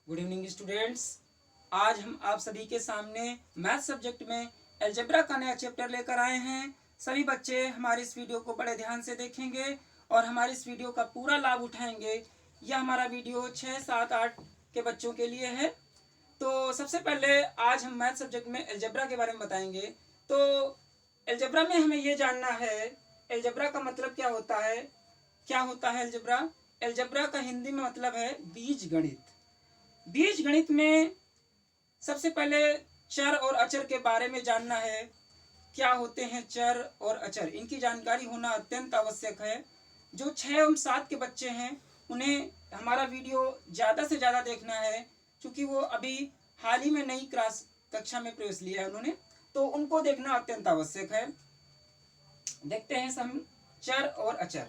Good evening students. आज हम आप सभी के सामने मैथ सब्जेक्ट में अलजेब्रा का नया चैप्टर लेकर आए हैं। सभी बच्चे हमारे इस वीडियो को बड़े ध्यान से देखेंगे और हमारे इस वीडियो का पूरा लाभ उठाएंगे। यह हमारा वीडियो 6, 7, 8 के बच्चों के लिए है। तो सबसे पहले आज हम मैथ सब्जेक्ट में अलजेब्रा के बारे में बताएंगे। तो अलजेब्रा में हमें ये जानना है अलजेब्रा का मतलब क्या होता है। क्या होता है अलजेब्रा? अलजेब्रा का हिंदी में मतलब है बीज गणित। बीज गणित में सबसे पहले चर और अचर के बारे में जानना है। क्या होते हैं चर और अचर, इनकी जानकारी होना अत्यंत आवश्यक है। जो 6 एवं 7 के बच्चे हैं उन्हें हमारा वीडियो ज़्यादा से ज़्यादा देखना है, क्योंकि वो अभी हाल ही में नई क्लास कक्षा में प्रवेश लिया है उन्होंने, तो उनको देखना अत्यंत आवश्यक है। देखते हैं हम चर और अचर।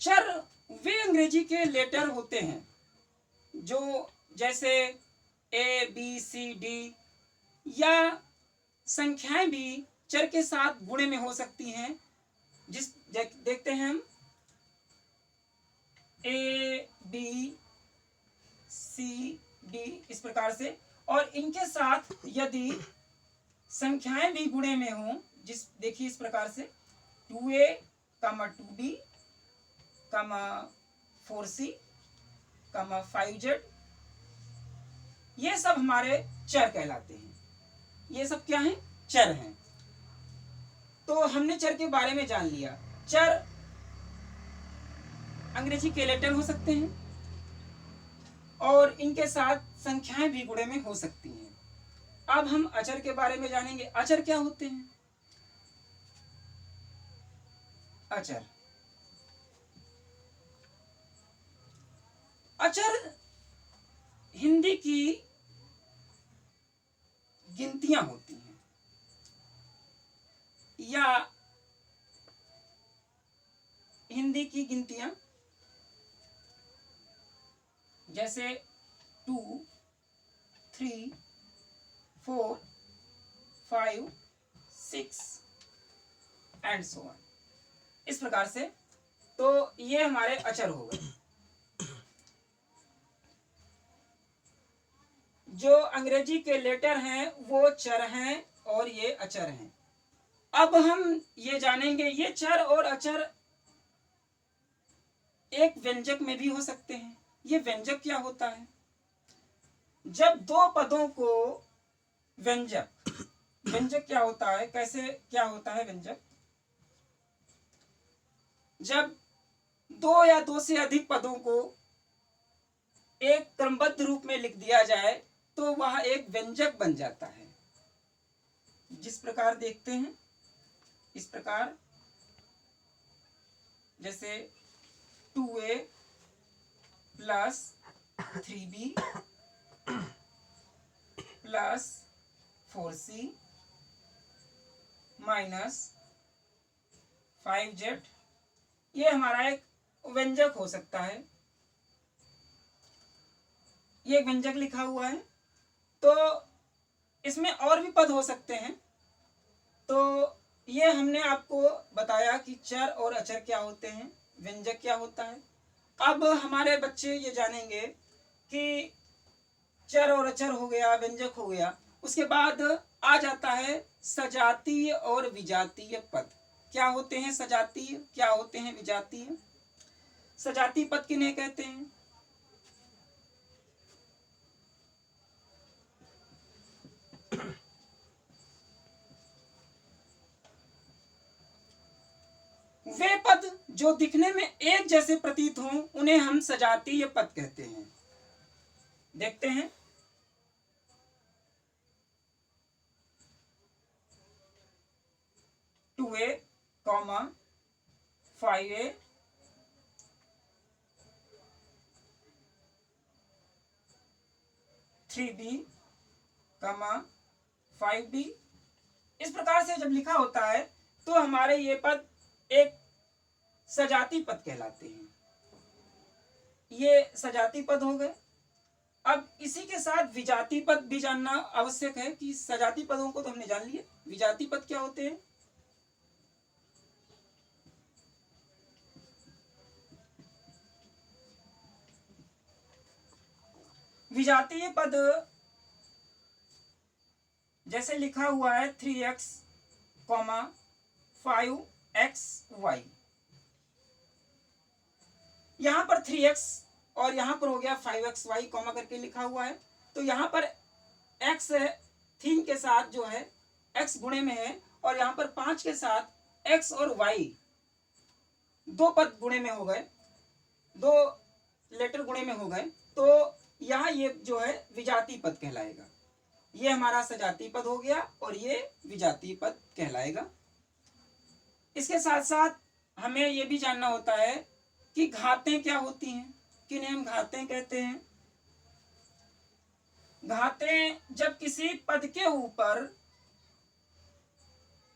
चर वे अंग्रेजी के लेटर होते हैं जो जैसे ए बी सी डी, या संख्याएं भी चर के साथ गुणे में हो सकती हैं। देखते हैं हम ए बी सी डी इस प्रकार से, और इनके साथ यदि संख्याएं भी गुणे में हों, देखिए इस प्रकार से 2a, 2b, 4c, 5z, ये सब हमारे चर कहलाते हैं। ये सब क्या हैं? चर हैं। तो हमने चर के बारे में जान लिया। चर अंग्रेजी के लेटर हो सकते हैं और इनके साथ संख्याएं भी गुणे में हो सकती हैं। अब हम अचर के बारे में जानेंगे। अचर क्या होते हैं? अचर हिंदी की गिनतियां होती हैं, या हिंदी की गिनतियां जैसे 2, 3, 4, 5, 6 एंड सो ऑन, इस प्रकार से। तो ये हमारे अचर हो गए। जो अंग्रेजी के लेटर हैं वो चर हैं और ये अचर हैं। अब हम ये जानेंगे ये चर और अचर एक व्यंजक में भी हो सकते हैं। ये व्यंजक क्या होता है? जब दो पदों को व्यंजक क्या होता है? कैसे क्या होता है व्यंजक? जब दो या दो से अधिक पदों को एक क्रमबद्ध रूप में लिख दिया जाए तो वह एक व्यंजक बन जाता है। जिस प्रकार देखते हैं, इस प्रकार जैसे 2a plus 3b plus 4c minus 5z, ये हमारा एक व्यंजक हो सकता है। ये एक व्यंजक लिखा हुआ है। तो इसमें और भी पद हो सकते हैं। तो ये हमने आपको बताया कि चर और अचर क्या होते हैं, व्यंजक क्या होता है। अब हमारे बच्चे ये जानेंगे कि चर और अचर हो गया, व्यंजक हो गया, उसके बाद आ जाता है सजातीय और विजातीय पद। क्या होते हैं सजातीय, क्या होते हैं विजातीय? सजातीय पद किन्हें कहते हैं? वे पद जो दिखने में एक जैसे प्रतीत हों उन्हें हम सजातीय पद कहते हैं। देखते हैं 2a, 5a, 3b, 5b, इस प्रकार से जब लिखा होता है तो हमारे ये पद एक सजाती पद कहलाते हैं। ये सजाती पद हो गए। अब इसी के साथ विजाती पद भी जानना आवश्यक है कि सजाती पदों को तो हमने जान लिया, विजाती पद क्या होते हैं? विजातीय पद जैसे लिखा हुआ है 3x, 5xy, यहां पर 3x और यहां पर हो गया 5xy कॉमा करके लिखा हुआ है। तो यहां पर x है 3 के साथ जो है x गुणे में है, और यहां पर 5 के साथ x और y दो पद गुणे में हो गए, दो लेटर गुणे में हो गए। तो यहाँ ये जो है विजातीय पद कहलाएगा। ये हमारा सजातीय पद हो गया और ये विजातीय पद कहलाएगा। इसके साथ साथ हमें ये भी जानना होता है कि घातें क्या होती हैं, किन्हें हम घातें कहते हैं। घातें जब किसी पद के ऊपर,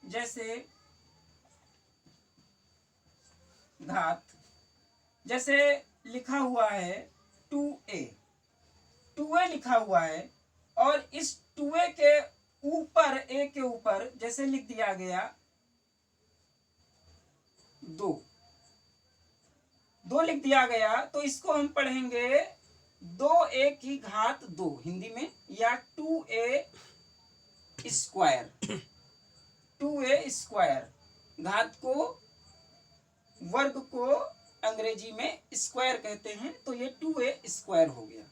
जैसे घात, जैसे लिखा हुआ है 2a, 2a लिखा हुआ है, और इस 2a के ऊपर, a के ऊपर जैसे लिख दिया गया 2 लिख दिया गया, तो इसको हम पढ़ेंगे 2a की घात 2 हिंदी में, या 2a स्क्वायर, 2a स्क्वायर। घात को, वर्ग को अंग्रेजी में स्क्वायर कहते हैं, तो ये 2a स्क्वायर हो गया।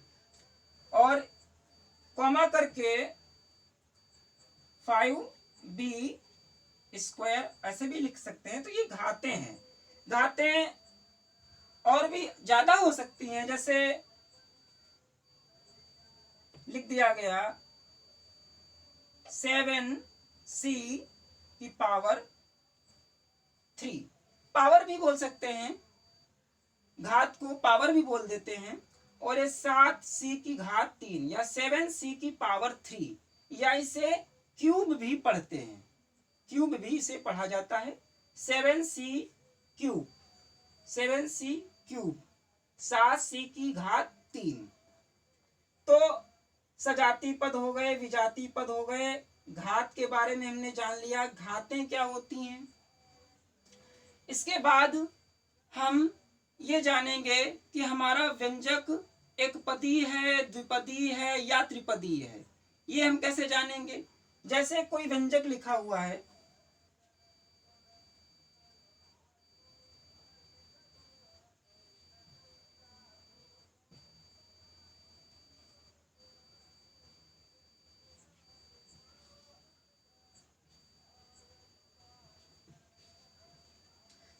और कॉमा करके 5b स्क्वायर ऐसे भी लिख सकते हैं। तो ये घातें हैं। घातें और भी ज्यादा हो सकती हैं, जैसे लिख दिया गया 7c की पावर 3, पावर भी बोल सकते हैं, घात को पावर भी बोल देते हैं। और ये 7c की घात 3 या 7c की पावर 3, या इसे क्यूब भी पढ़ते हैं, क्यूब भी इसे पढ़ा जाता है। 7c cube, 7c cube, 7c की घात 3। तो सजातीय पद हो गए, विजातीय पद हो गए। घात के बारे में हमने जान लिया, घातें क्या होती हैं। इसके बाद हम ये जानेंगे कि हमारा व्यंजक एक पदी है, द्विपदी है या त्रिपदी है। ये हम कैसे जानेंगे। जैसे कोई व्यंजक लिखा हुआ है,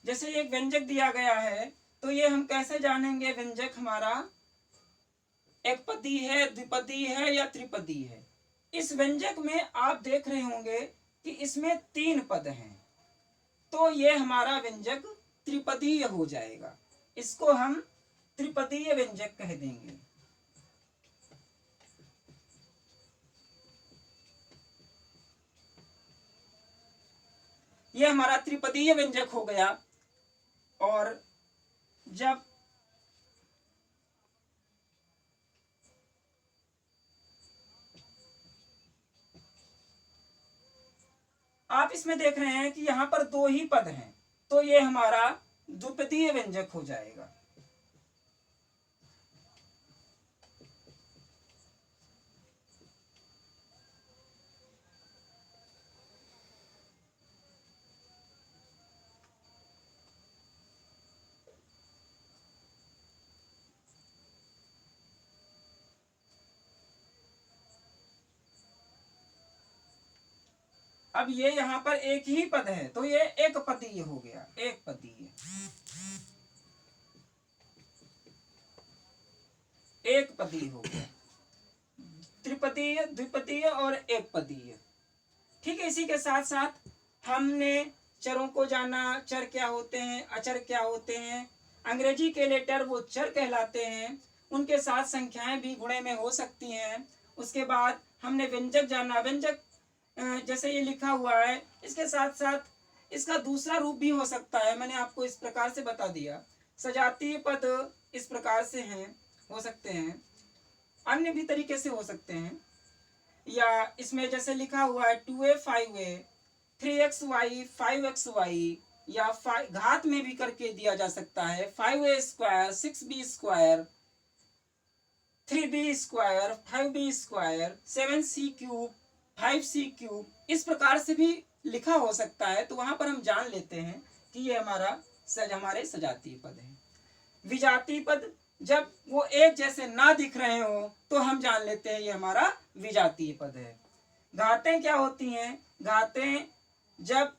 जैसे एक व्यंजक दिया गया है, तो ये हम कैसे जानेंगे व्यंजक हमारा एक पदी है, द्विपदी है या त्रिपदी है। इस व्यंजक में आप देख रहे होंगे कि इसमें 3 पद हैं, तो ये हमारा व्यंजक त्रिपदीय हो जाएगा। इसको हम त्रिपदीय व्यंजक कह देंगे। ये हमारा त्रिपदीय व्यंजक हो गया। और जब आप इसमें देख रहे हैं कि यहां पर 2 ही पद हैं, तो ये हमारा द्विपदीय व्यंजक हो जाएगा। अब ये यहाँ पर एक ही पद है, तो ये एक पदीय हो गया, एक पदीय, एक पदीय हो गया। त्रिपदीय, द्विपदीय और एक पदीय। ठीक है। इसी के साथ साथ हमने चरों को जाना, चर क्या होते हैं, अचर क्या होते हैं। अंग्रेजी के लेटर वो चर कहलाते हैं, उनके साथ संख्याएं भी गुणे में हो सकती हैं। उसके बाद हमने व्यंजक जाना, व्यंजक जैसे ये लिखा हुआ है, इसके साथ साथ इसका दूसरा रूप भी हो सकता है। मैंने आपको इस प्रकार से बता दिया। सजातीय पद इस प्रकार से हैं, हो सकते हैं, अन्य भी तरीके से हो सकते हैं। या इसमें जैसे लिखा हुआ है 2a 5a, 3xy 5xy, या घात में भी करके दिया जा सकता है 5a square 6b square, 3b², 5b², 7c³ 5c³ इस प्रकार से भी लिखा हो सकता है। तो वहां पर हम जान लेते हैं कि ये हमारे सजातीय पद हैं। विजातीय पद जब वो एक जैसे ना दिख रहे हो तो हम जान लेते हैं ये हमारा विजातीय पद है। घातें क्या होती हैं? घातें जब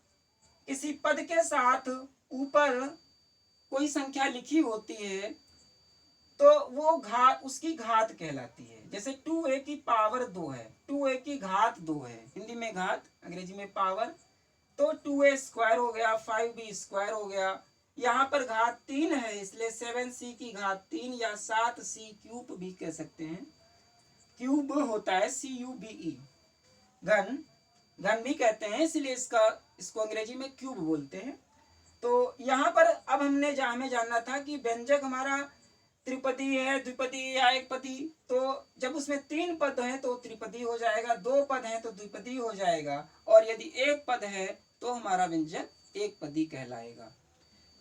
किसी पद के साथ ऊपर कोई संख्या लिखी होती है तो वो घात उसकी घात कहलाती है। जैसे 2a की पावर 2 है, 2a की घात 2 है, हिंदी में घात, अंग्रेजी में पावर। तो 2a² हो गया, 5b² हो गया। यहाँ पर घात 3 है इसलिए 7c की घात 3 या 7c³ भी कह सकते हैं। क्यूब होता है CUBE, घन, घन भी कहते हैं, इसलिए इसको अंग्रेजी में क्यूब बोलते हैं। तो यहाँ पर अब हमें जानना था कि व्यंजक हमारा त्रिपदी है, द्विपदी या एक पदी। तो जब उसमें 3 पद हैं तो त्रिपदी हो जाएगा, 2 पद हैं तो द्विपदी हो जाएगा, और यदि एक पद है तो हमारा व्यंजक एक पदी कहलाएगा।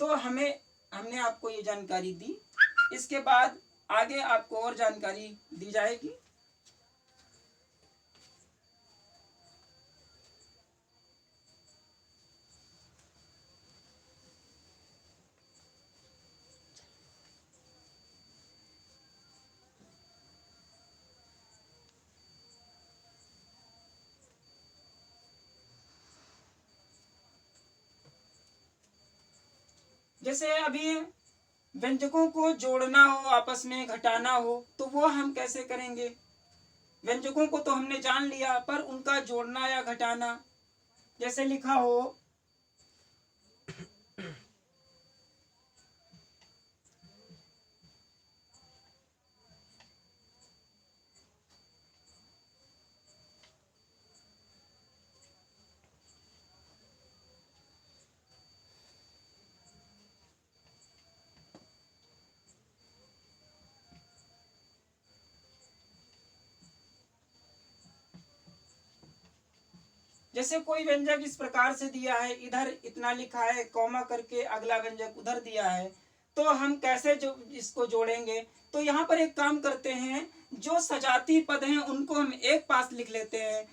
तो हमने आपको ये जानकारी दी। इसके बाद आगे आपको और जानकारी दी जाएगी। जैसे अभी व्यंजकों को जोड़ना हो, आपस में घटाना हो, तो वो हम कैसे करेंगे? व्यंजकों को तो हमने जान लिया, पर उनका जोड़ना या घटाना, जैसे लिखा हो जैसे कोई व्यंजक इस प्रकार से दिया है, इधर इतना लिखा है, कॉमा करके अगला व्यंजक उधर दिया है, तो हम कैसे इसको जोड़ेंगे? तो यहाँ पर एक काम करते हैं, जो सजाती पद हैं उनको हम एक पास लिख लेते हैं।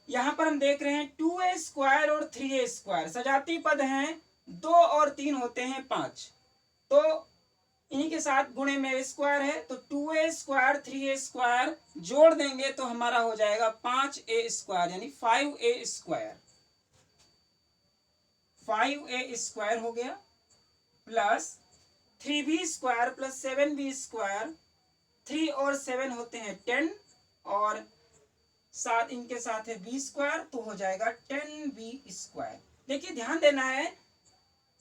यहाँ पर हम देख रहे हैं 2a² और 3a² सजाती पद हैं, 2 और 3 होते हैं 5। तो इन्हीं के साथ गुणे में स्क्वायर है, तो 2a² 3a² जोड़ देंगे तो हमारा हो जाएगा 5a² यानी 5a²। 5a² हो गया, प्लस 3b² प्लस 7b², 3 और 7 होते हैं 10, और साथ इनके साथ है b², तो हो जाएगा 10b²। देखिए ध्यान देना है,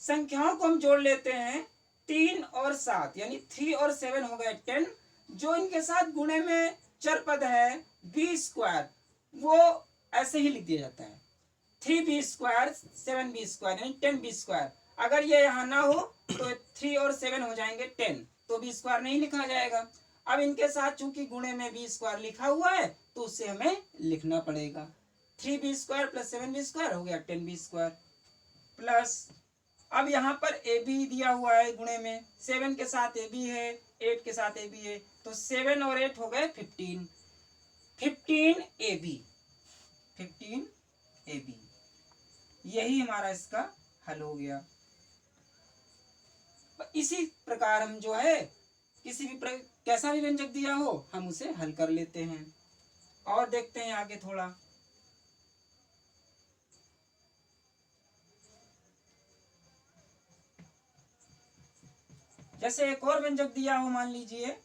संख्याओं को हम जोड़ लेते हैं 3 और 7 यानी 3 और 7 हो गए 10। जो इनके साथ गुणे में चर पद है b² वो ऐसे ही लिख दिया जाता है, 3b² 7b² यानी 10b²। अगर ये यहाँ ना हो तो 3 और 7 हो जाएंगे 10, तो b² नहीं लिखा जाएगा। अब इनके साथ चूंकि गुणे में b² लिखा हुआ है तो उसे हमें लिखना पड़ेगा। 3b² प्लस 7b² हो गया 10b², प्लस अब यहाँ पर ए बी दिया हुआ है गुणे में, 7 के साथ ए बी है, 8 के साथ ए बी है, तो 7 और 8 हो गए 15, 15 ए बी, 15 ए बी। यही हमारा इसका हल हो गया। इसी प्रकार हम जो है किसी भी कैसा भी व्यंजक दिया हो हम उसे हल कर लेते हैं। और देखते हैं आगे थोड़ा। जैसे एक और व्यंजक दिया हो, मान लीजिए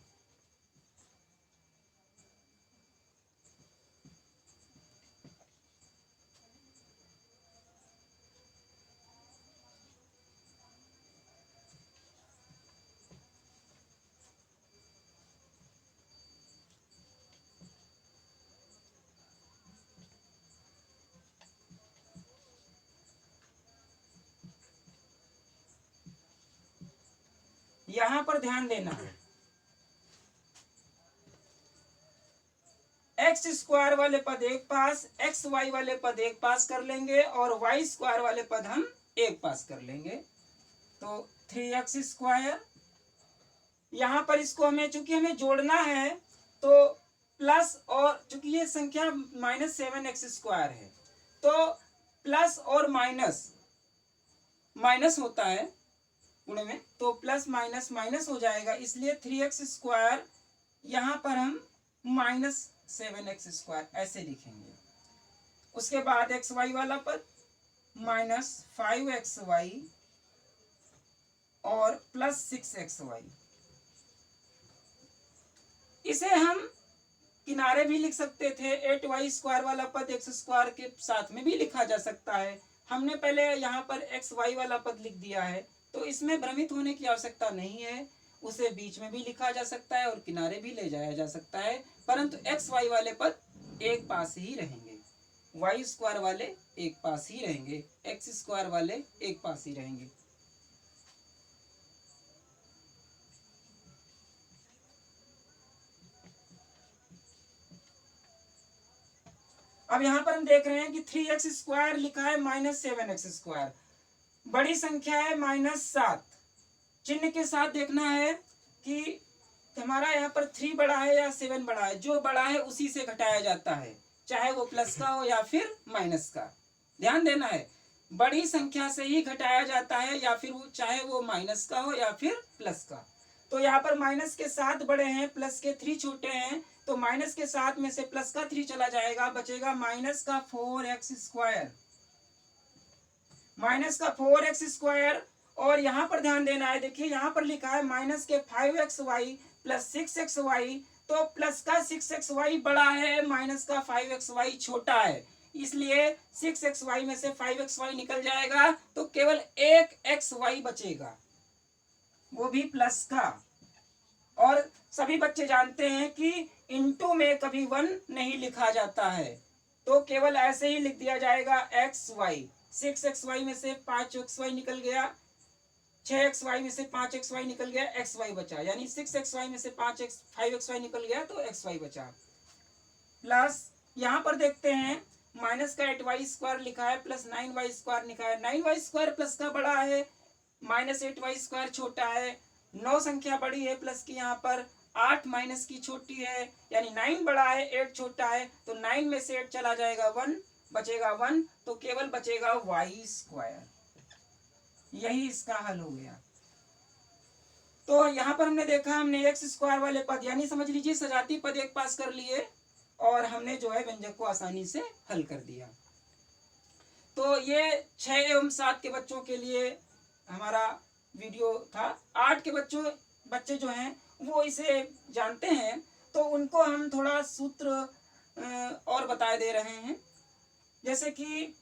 यहां पर ध्यान देना, एक्स स्क्वायर वाले पद एक पास, एक्स वाई वाले पद एक पास कर लेंगे और वाई स्क्वायर वाले पद हम एक पास कर लेंगे। तो 3x², यहां पर इसको हमें चूंकि हमें जोड़ना है तो प्लस, और चूंकि ये संख्या -7x² है तो प्लस और माइनस माइनस होता है गुणे में, तो प्लस माइनस माइनस हो जाएगा, इसलिए 3x² यहां पर हम -7x² ऐसे लिखेंगे। उसके बाद एक्स वाई वाला पद -5xy और +6xy, इसे हम किनारे भी लिख सकते थे। 8y² वाला पद x² के साथ में भी लिखा जा सकता है। हमने पहले यहाँ पर xy वाला पद लिख दिया है, तो इसमें भ्रमित होने की आवश्यकता नहीं है। उसे बीच में भी लिखा जा सकता है और किनारे भी ले जाया जा सकता है, परंतु xy वाले पद एक पास ही रहेंगे, y² वाले एक पास ही रहेंगे, x² वाले एक पास ही रहेंगे। अब यहाँ पर हम देख रहे हैं कि 3x² लिखा है -7x², बड़ी संख्या है -7, चिन्ह के साथ देखना है कि हमारा यहाँ पर 3 बड़ा है या 7 बड़ा है। जो बड़ा है उसी से घटाया जाता है, चाहे वो प्लस का हो या फिर माइनस का। ध्यान देना है, बड़ी संख्या से ही घटाया जाता है, या फिर वो चाहे वो माइनस का हो या फिर प्लस का। तो यहाँ पर माइनस के 7 बड़े हैं, प्लस के 3 छोटे हैं, तो माइनस के 7 में से प्लस का 3 चला जाएगा, बचेगा -4x², -4x²। और यहाँ पर ध्यान देना है, देखिए यहाँ पर लिखा है -5xy + 6xy, तो प्लस का 6xy बड़ा है, माइनस का 5xy छोटा है, इसलिए 6xy में से 5xy निकल जाएगा, तो केवल एक xy बचेगा, वो भी प्लस का। और सभी बच्चे जानते हैं कि इनटू में कभी 1 नहीं लिखा जाता है, तो केवल ऐसे ही लिख दिया जाएगा xy। 6xy में से 5xy निकल गया, 6xy में से 5xy निकल गया, xy बचा, यानी 6xy में से 5xy निकल गया तो xy बचा। प्लस यहाँ पर देखते हैं माइनस का 8y² लिखा है, प्लस 9y² लिखा है। 9y² प्लस का बड़ा है, -8y² छोटा है। 9 संख्या बड़ी है प्लस की, यहाँ पर 8 माइनस की छोटी है, यानी 9 बड़ा है 8 छोटा है, तो 9 में से 8 चला जाएगा 1, बचेगा 1, तो केवल बचेगा y²। यही इसका हल हो गया। तो यहाँ पर हमने देखा, हमने x² वाले पद यानी समझ लीजिए सजाती पद एक पास कर लिए और हमने जो है व्यंजक को आसानी से हल कर दिया। तो ये 6 एवं 7 के बच्चों के लिए हमारा वीडियो था। 8 के बच्चे जो हैं वो इसे जानते हैं, तो उनको हम थोड़ा सूत्र और बताए दे रहे हैं। जैसे कि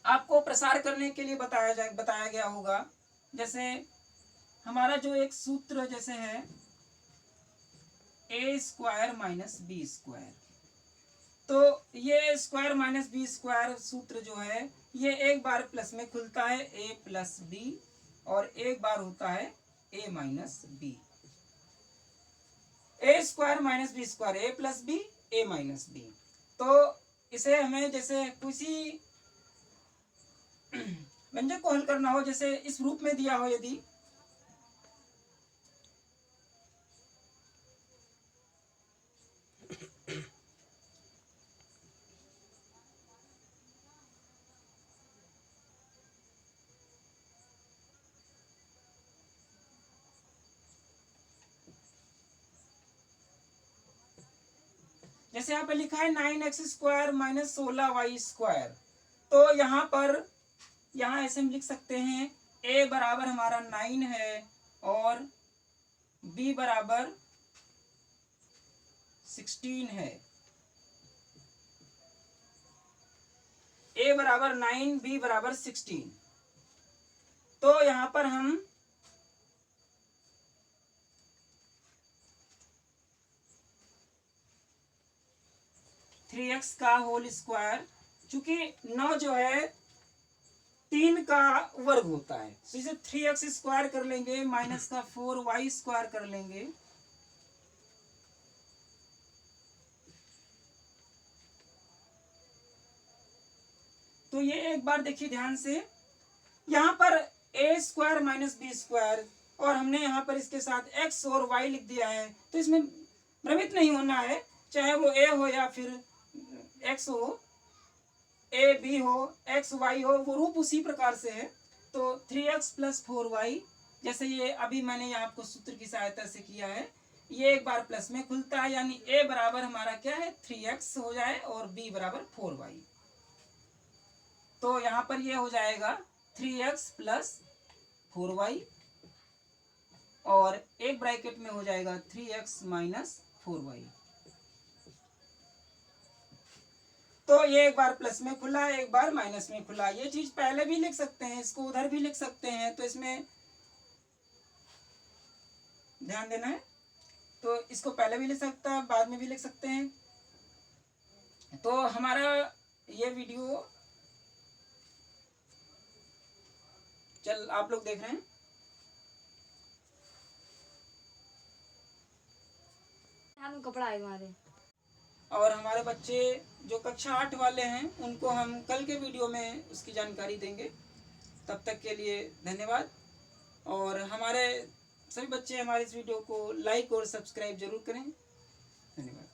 आपको प्रसार करने के लिए बताया गया होगा, जैसे हमारा जो एक सूत्र जैसे है a² - b², तो ये स्क्वायर माइनस b² सूत्र जो है ये एक बार प्लस में खुलता है a + b, और एक बार होता है a - b। a² - b², a + b, a - b। तो इसे हमें जैसे किसी व्यंजक को हल करना हो, जैसे इस रूप में दिया हो, यदि जैसे यहाँ पे लिखा है 9x² - 16y², तो यहाँ ऐसे हम लिख सकते हैं a बराबर हमारा 9 है और b बराबर 16 है। a बराबर 9, b बराबर 16। तो यहाँ पर हम (3x² होल स्क्वायर), चूंकि 9 जो है 3 का वर्ग होता है। तो इसे 3x स्क्वायर कर लेंगे माइनस का 4y स्क्वायर कर लेंगे। तो ये एक बार देखिए ध्यान से, यहाँ पर a square minus B square, और हमने यहाँ पर इसके साथ x और y लिख दिया है। तो इसमें भ्रमित नहीं होना है, चाहे वो a हो या फिर x हो, ए बी हो, एक्स वाई हो, वो रूप उसी प्रकार से है। तो 3x प्लस 4y, जैसे ये अभी मैंने यहाँ आपको सूत्र की सहायता से किया है, ये एक बार प्लस में खुलता है, यानी a बराबर हमारा क्या है 3x हो जाए और b बराबर 4y। तो यहाँ पर ये हो जाएगा 3x प्लस 4y, और एक ब्रैकेट में हो जाएगा 3x माइनस 4y। तो ये एक बार प्लस में खुला, एक बार माइनस में खुला। ये चीज पहले भी लिख सकते हैं, इसको उधर भी लिख सकते हैं, तो इसमें ध्यान देना है। तो इसको पहले भी लिख सकता है, बाद में भी लिख सकते हैं। तो हमारा ये वीडियो चल आप लोग देख रहे हैं, कपड़ा है हमारे, और हमारे बच्चे जो कक्षा 8 वाले हैं उनको हम कल के वीडियो में उसकी जानकारी देंगे। तब तक के लिए धन्यवाद, और हमारे सभी बच्चे हमारे इस वीडियो को लाइक और सब्सक्राइब जरूर करें। धन्यवाद।